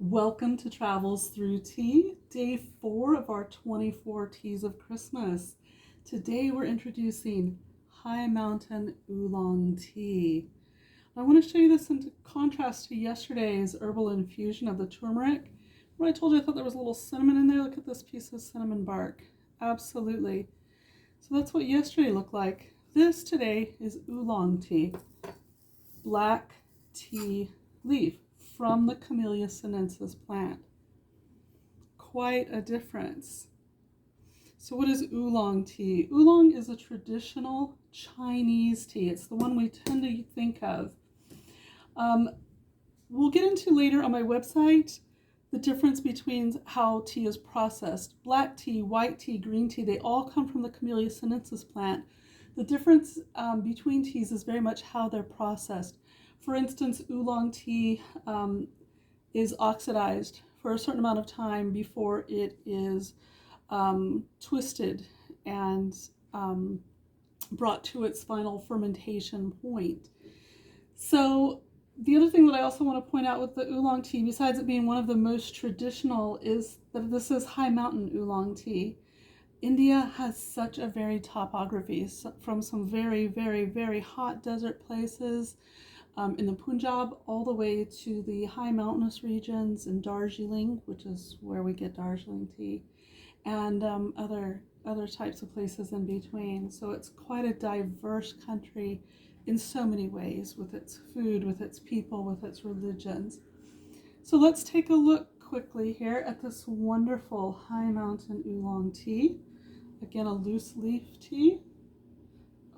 Welcome to Travels Through Tea, day 4 of our 24 Teas of Christmas. Today we're introducing High Mountain Oolong Tea. I want to show you this in contrast to yesterday's herbal infusion of the turmeric, where I told you I thought there was a little cinnamon in there. Look at this piece of cinnamon bark. Absolutely. So that's what yesterday looked like. This today is Oolong tea, black tea leaf from the Camellia sinensis plant. Quite a difference. So what is oolong tea? Oolong is a traditional Chinese tea. It's the one we tend to think of. We'll get into later on my website the difference between how tea is processed. Black tea, white tea, green tea, they all come from the Camellia sinensis plant. The difference between teas is very much how they're processed. For instance, oolong tea is oxidized for a certain amount of time before it is twisted and brought to its final fermentation point. So the other thing that I also want to point out with the oolong tea, besides it being one of the most traditional, is that this is high mountain oolong tea. India has such a varied topography, from some very, very, very hot desert places in the Punjab all the way to the high mountainous regions in Darjeeling, which is where we get Darjeeling tea, and other types of places in between. So it's quite a diverse country in so many ways, with its food, with its people, with its religions. So let's take a look quickly here at this wonderful high mountain oolong tea. Again, a loose leaf tea.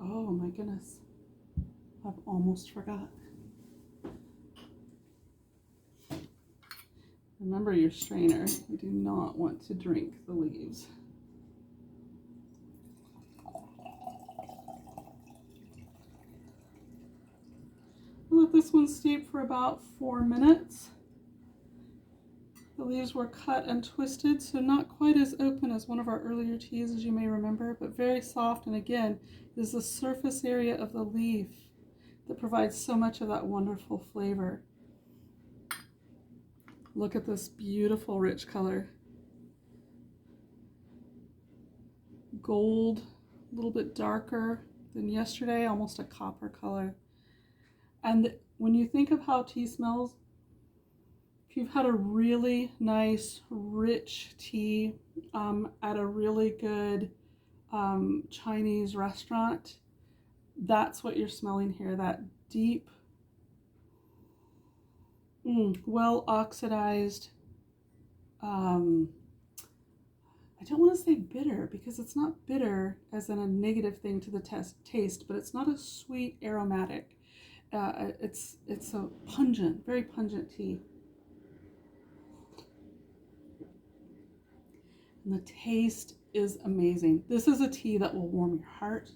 Oh my goodness, I've almost forgot. Remember your strainer. You do not want to drink the leaves. We'll let this one steep for about 4 minutes. The leaves were cut and twisted, so not quite as open as one of our earlier teas, as you may remember, but very soft. And again, it is the surface area of the leaf that provides so much of that wonderful flavor. Look at this beautiful rich color. Gold, a little bit darker than yesterday, almost a copper color. And when you think of how tea smells, if you've had a really nice, rich tea at a really good Chinese restaurant, that's what you're smelling here, that deep, well oxidized, I don't want to say bitter, because it's not bitter as in a negative thing to the taste, but it's not a sweet aromatic. It's a pungent, very pungent tea. And the taste is amazing. This is a tea that will warm your heart.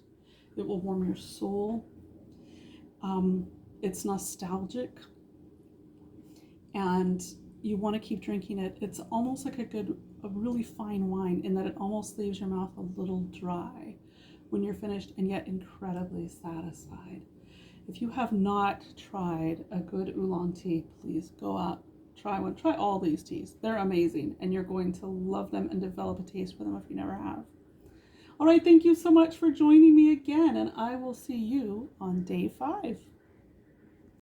It will warm your soul. It's nostalgic. And you want to keep drinking it. It's almost like a really fine wine, in that it almost leaves your mouth a little dry when you're finished, and yet incredibly satisfied. If you have not tried a good oolong tea, please go out, try one. Try all these teas. They're amazing, and you're going to love them and develop a taste for them if you never have. All right, thank you so much for joining me again, and I will see you on day 5.